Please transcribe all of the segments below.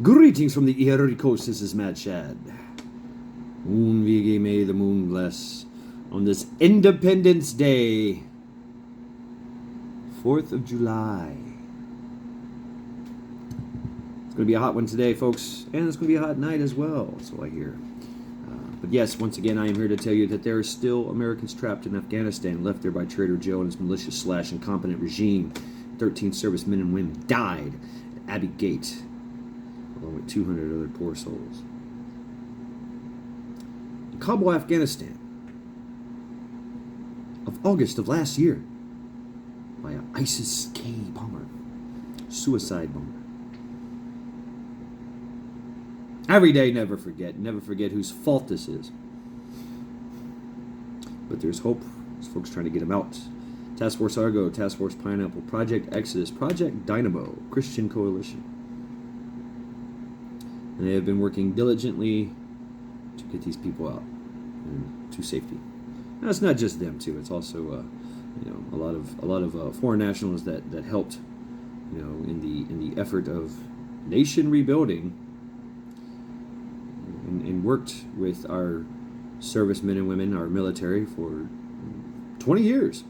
Greetings from the Erie Coast, this is Mad Shad. Moon Vige, may the moon bless. On this Independence Day, 4th of July. It's going to be a hot one today, folks, and it's going to be a hot night as well, so I hear. But yes, once again, I am here to tell you that there are still Americans trapped in Afghanistan, left there by Trader Joe and his malicious/incompetent regime. 13 servicemen and women died at Abbey Gate, along with 200 other poor souls. In Kabul, Afghanistan, of August of last year, by an ISIS-K bomber, suicide bomber. Every day, never forget whose fault this is. But there's hope. There's folks trying to get them out. Task Force Argo, Task Force Pineapple, Project Exodus, Project Dynamo, Christian Coalition. And they have been working diligently to get these people out and to safety. Now, it's not just them too. It's also a lot of foreign nationals that helped, in the effort of nation rebuilding, and worked with our servicemen and women, our military, for 20 years.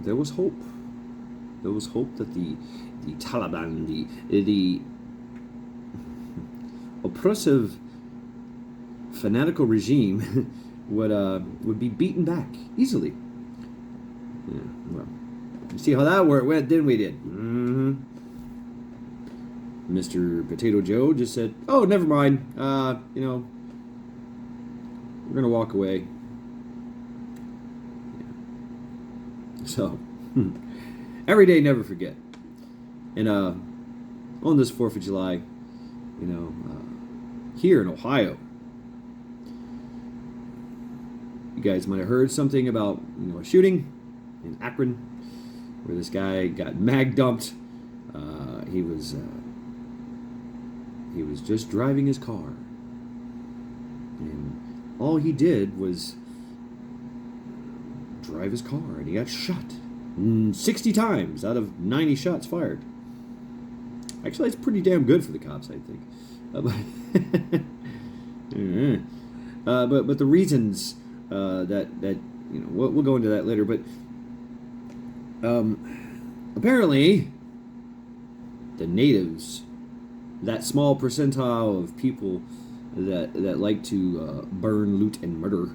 There was hope. There was hope that the Taliban, the oppressive, fanatical regime would be beaten back easily. Yeah, well, you see how that went, didn't we? Mm-hmm. Mr. Potato Joe just said, "Oh, never mind. We're gonna walk away." Yeah. So, every day, never forget. And on this 4th of July, here in Ohio, you guys might have heard something about a shooting in Akron, where this guy got mag dumped. He was just driving his car, and all he did was drive his car, and he got shot 60 times out of 90 shots fired. Actually, that's pretty damn good for the cops, I think. But the reasons that we'll go into that later. But apparently, the natives, that small percentile of people that like to burn, loot, and murder,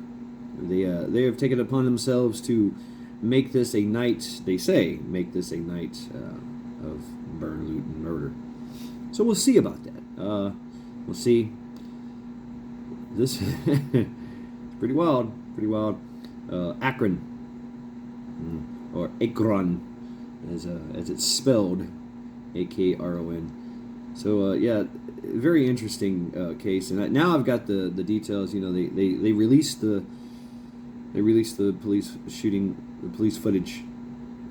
they have taken it upon themselves to make this a night. They say make this a night of burn, loot, and murder. So we'll see about that. We'll see. This pretty wild. Pretty wild. Akron, or Akron, as it's spelled, Akron. So very interesting case. And now I've got the details. They released the police shooting, the police footage,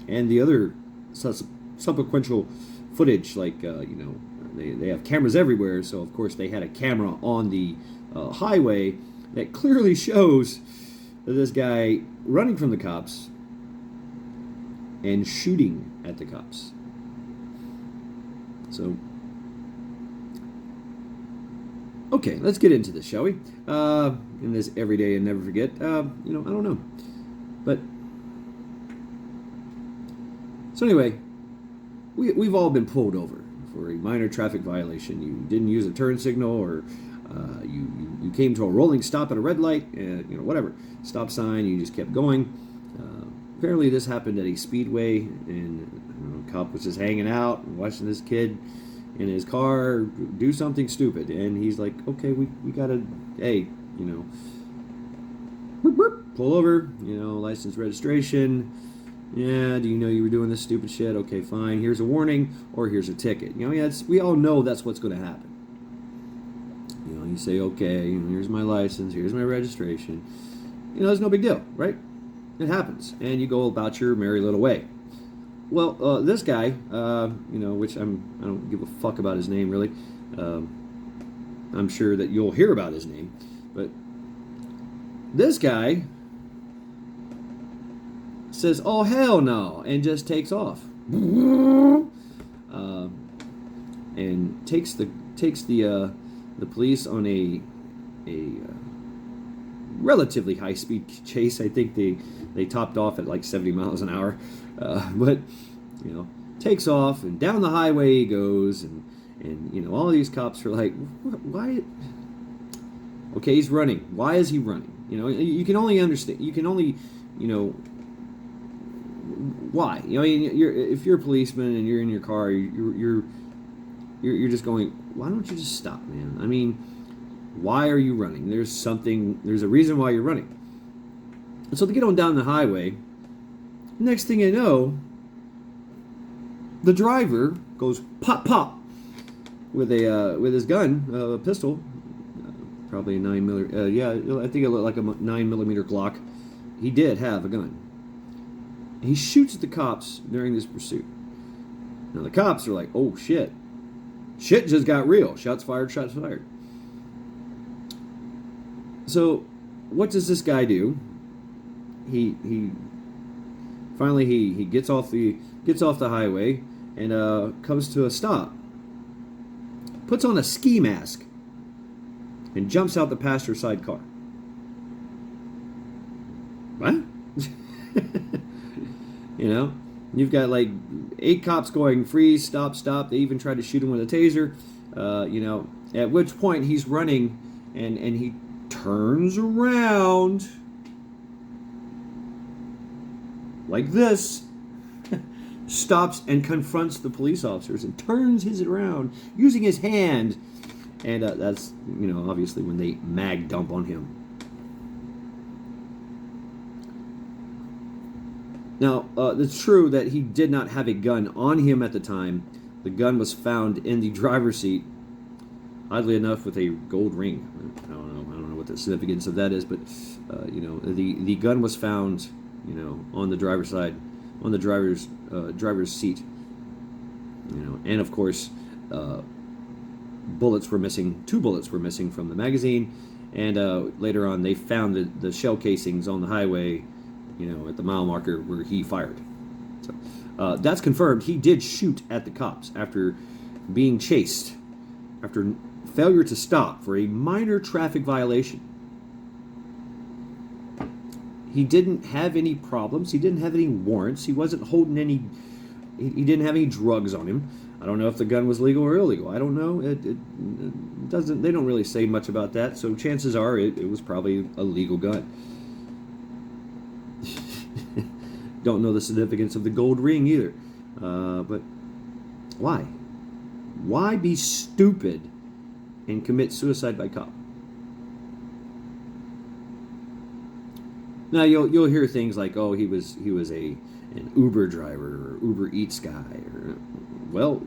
and the other subsequential footage. Like they have cameras everywhere. So of course they had a camera on the highway that clearly shows this guy running from the cops and shooting at the cops. So, okay, let's get into this, shall we? In this everyday and never forget. I don't know, but so anyway, we've all been pulled over for a minor traffic violation. You didn't use a turn signal, or you came to a rolling stop at a red light, whatever, stop sign, you just kept going. Apparently this happened at a speedway, and a cop was just hanging out and watching this kid in his car do something stupid, and he's like, okay, we gotta, hey, pull over, license, registration. Yeah, do you know you were doing this stupid shit? Okay, fine, here's a warning, or here's a ticket. We all know that's what's going to happen. You say, okay, here's my license, here's my registration. It's no big deal, right? It happens, and you go about your merry little way. Well, this guy, which I don't give a fuck about his name, really. I'm sure that you'll hear about his name, but this guy says, "Oh hell no," and just takes off. and takes the police on a relatively high speed chase. I think they topped off at like 70 miles an hour, but takes off, and down the highway he goes, and all these cops are like, why? Okay, he's running. Why is he running? You can only understand. You can only, why? If you're a policeman and you're in your car, you're just going, why don't you just stop, man? I mean, why are you running? There's a reason why you're running. And so they get on down the highway. Next thing you know, the driver goes pop pop with his gun, a pistol, probably a 9mm. Yeah, I think it looked like a 9mm Glock. He did have a gun. He shoots at the cops during this pursuit. Now the cops are like, oh shit. Shit just got real. Shots fired, shots fired. So what does this guy do? He finally gets off the highway and comes to a stop. Puts on a ski mask and jumps out the passenger side car. What? You've got like 8 cops going freeze, stop, stop. They even tried to shoot him with a taser. At which point he's running and he turns around like this, stops and confronts the police officers and turns his around using his hand. And that's, obviously when they mag dump on him. Now, it's true that he did not have a gun on him at the time. The gun was found in the driver's seat, oddly enough, with a gold ring. I don't know what the significance of that is, but the gun was found, on the driver's side, on the driver's seat. And of course, bullets were missing. 2 bullets were missing from the magazine, and later on they found the shell casings on the highway, at the mile marker where he fired. So that's confirmed. He did shoot at the cops after being chased, after failure to stop for a minor traffic violation. He didn't have any problems. He didn't have any warrants. He wasn't holding any. He didn't have any drugs on him. I don't know if the gun was legal or illegal. I don't know. It doesn't. They don't really say much about that. So chances are it was probably a legal gun. Don't know the significance of the gold ring either. But why? Why be stupid and commit suicide by cop? Now you'll hear things like, oh, he was an Uber driver or Uber Eats guy, or well,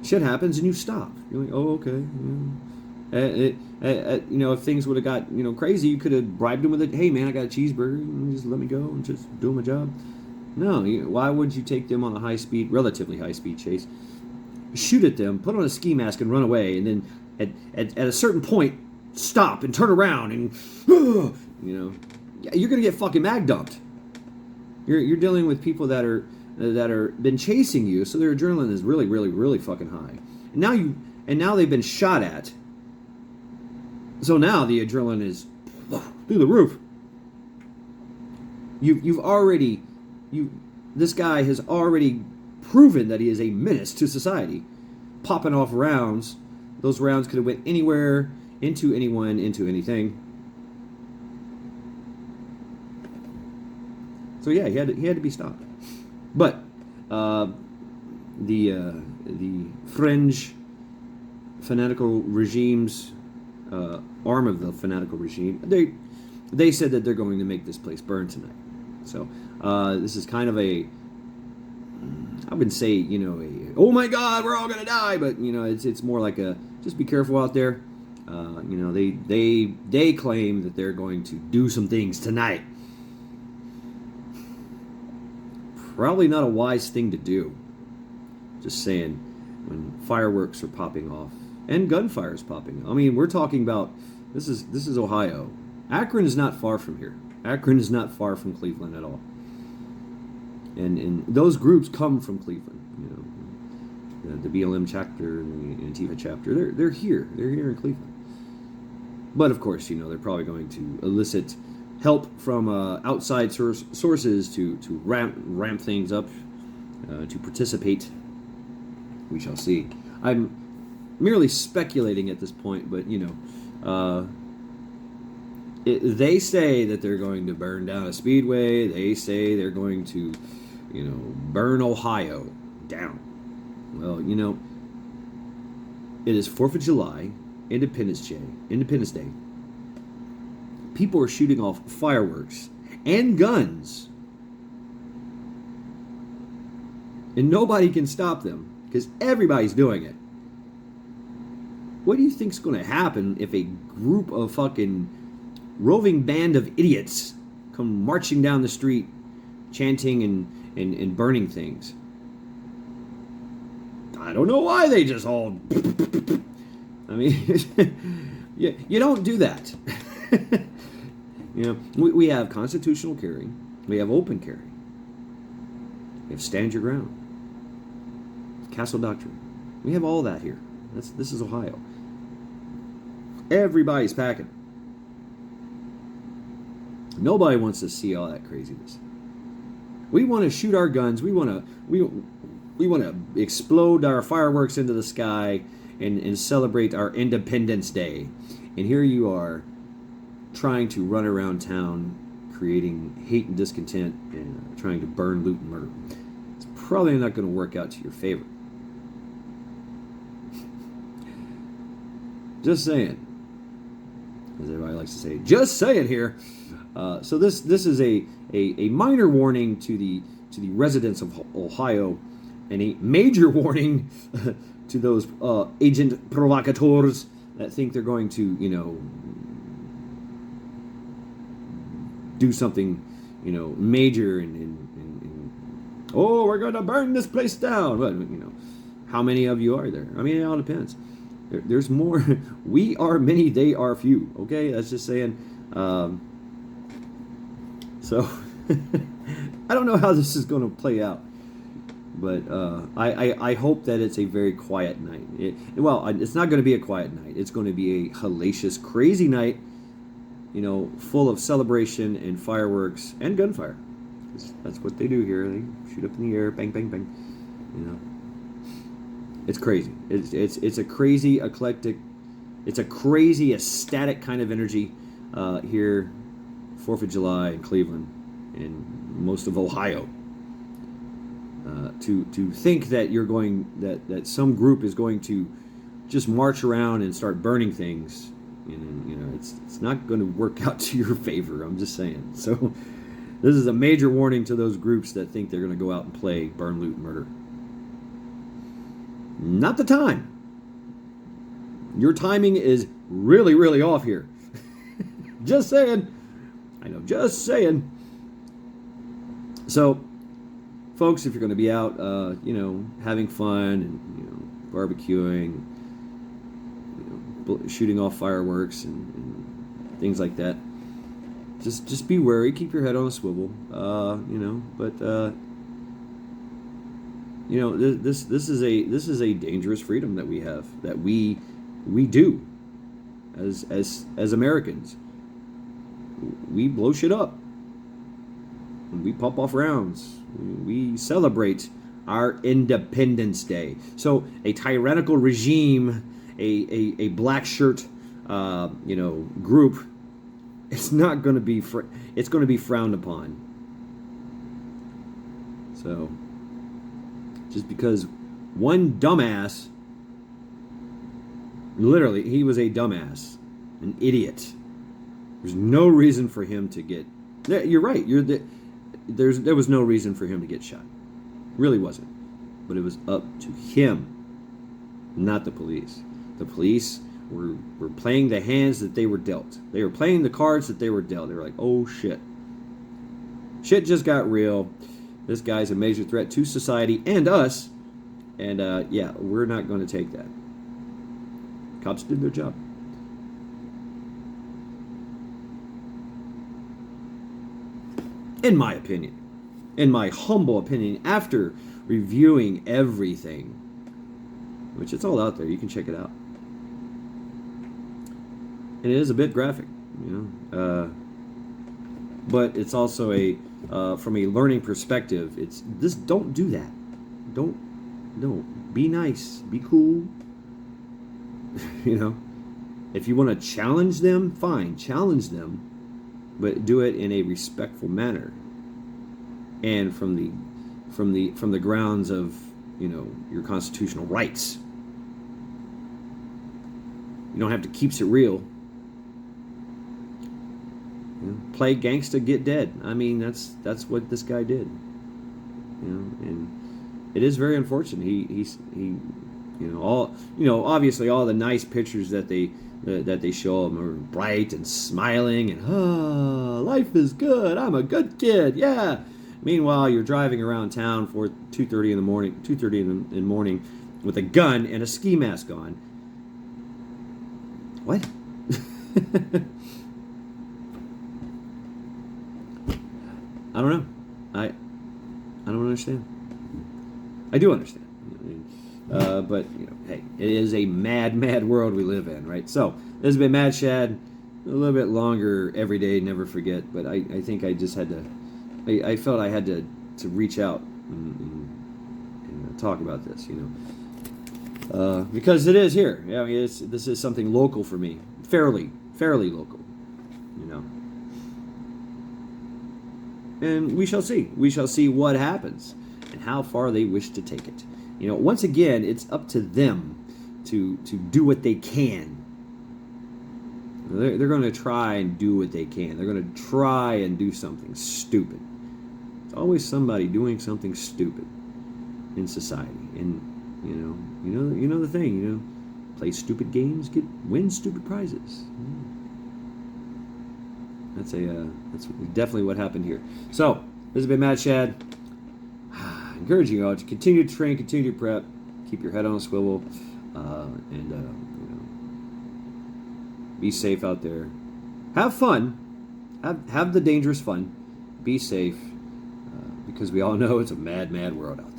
shit happens and you stop. You're like, oh, okay. If things would have got crazy, you could have bribed him with it. Hey man, I got a cheeseburger. Just let me go and just do my job. No, why would you take them on a relatively high speed chase, shoot at them, put on a ski mask and run away, and then at a certain point stop and turn around and you're gonna get fucking mag dumped. You're dealing with people that are been chasing you, so their adrenaline is really, really, really fucking high. And now they've been shot at. So now the adrenaline is through the roof. This guy has already proven that he is a menace to society, popping off rounds. Those rounds could have went anywhere, into anyone, into anything. So yeah, he had to be stopped. But the fringe fanatical regimes, arm of the fanatical regime, they said that they're going to make this place burn tonight. So this is kind of I wouldn't say oh my God, we're all gonna die, but it's more like a just be careful out there. They claim that they're going to do some things tonight. Probably not a wise thing to do. Just saying, when fireworks are popping off and gunfire is popping. I mean, we're talking about this is Ohio. Akron is not far from here. Akron is not far from Cleveland at all. And those groups come from Cleveland. the BLM chapter and the Antifa chapter. They're here. They're here in Cleveland. But of course, they're probably going to elicit help from outside sources to ramp things up, to participate. We shall see. I'm merely speculating at this point, but they say that they're going to burn down a speedway. They say they're going to, burn Ohio down. Well, it is 4th of July, Independence Day. People are shooting off fireworks and guns, and nobody can stop them because everybody's doing it. What do you think's going to happen if a group of fucking roving band of idiots come marching down the street, chanting and burning things? I don't know why they just all... I mean, you don't do that. We have constitutional carry. We have open carry. We have stand your ground. Castle Doctrine. We have all that here. This is Ohio. Everybody's packing. Nobody wants to see all that craziness. We want to shoot our guns. We want to explode our fireworks into the sky and celebrate our Independence Day. And here you are trying to run around town creating hate and discontent and trying to burn, loot, and murder. It's probably not going to work out to your favor. Just saying. As everybody likes to say, just saying here. So this is a minor warning to the residents of Ohio, and a major warning to those agent provocateurs that think they're going to, do something, major and oh, we're going to burn this place down. But how many of you are there? I mean, it all depends. There's more. We are many, they are few. Okay, that's just saying. So I don't know how this is going to play out, but I hope that it's a very quiet night. It's not going to be a quiet night. It's going to be a hellacious, crazy night, full of celebration and fireworks and gunfire. That's what they do here. They shoot up in the air, bang, bang, bang. It's crazy. It's a crazy eclectic. It's a crazy ecstatic kind of energy here, 4th of July in Cleveland and most of Ohio. To think that that some group is going to just march around and start burning things, it's not going to work out to your favor. I'm just saying. So this is a major warning to those groups that think they're going to go out and play burn, loot, murder. Not the time. Your timing is really, really off here. Just saying. I know, just saying. So, folks, if you're going to be out, having fun and barbecuing, shooting off fireworks and things like that, just be wary. Keep your head on a swivel. This is a dangerous freedom that we have, that we do as Americans. We blow shit up. We pop off rounds. We celebrate our Independence Day. So a tyrannical regime, a black shirt, group, it's not going to be it's going to be frowned upon. So just because one dumbass, literally, he was a dumbass, an idiot. There's no reason for him to get... You're right. There was no reason for him to get shot. Really wasn't. But it was up to him, not the police. The police were playing the hands that they were dealt. They were playing the cards that they were dealt. They were like, oh, shit. Shit just got real. This guy's a major threat to society and us. And, we're not going to take that. Cops did their job. In my opinion, in my humble opinion, after reviewing everything which it's all out there. You can check it out. And it is a bit graphic, but it's also from a learning perspective. It's this. Don't do that. Don't be nice. Be cool. If you want to challenge them, fine, challenge them, but do it in a respectful manner, and from the grounds of your constitutional rights. You don't have to keep it real. Play gangsta, get dead. I mean, that's what this guy did. And it is very unfortunate. He obviously all the nice pictures that they show him are bright and smiling and life is good. I'm a good kid. Yeah. Meanwhile, you're driving around town for 2:30 in the morning with a gun and a ski mask on. What? I don't know. I don't understand. I do understand. But hey, it is a mad world we live in, right? So this has been Mad Shad. A little bit longer every day, never forget. But I think I just had to. I felt I had to reach out and talk about this, because it is here. I mean, this is something local for me, fairly local, And we shall see. We shall see what happens and how far they wish to take it. Once again, it's up to them to do what they can. They're going to try and do what they can. They're going to try and do something stupid. It's always somebody doing something stupid in society. And you know the thing. Play stupid games, win stupid prizes. That's definitely what happened here. So this has been Mad Shad. Encouraging you all to continue to train, continue to prep, keep your head on a swivel, and be safe out there. Have fun. Have the dangerous fun. Be safe, because we all know it's a mad world out there.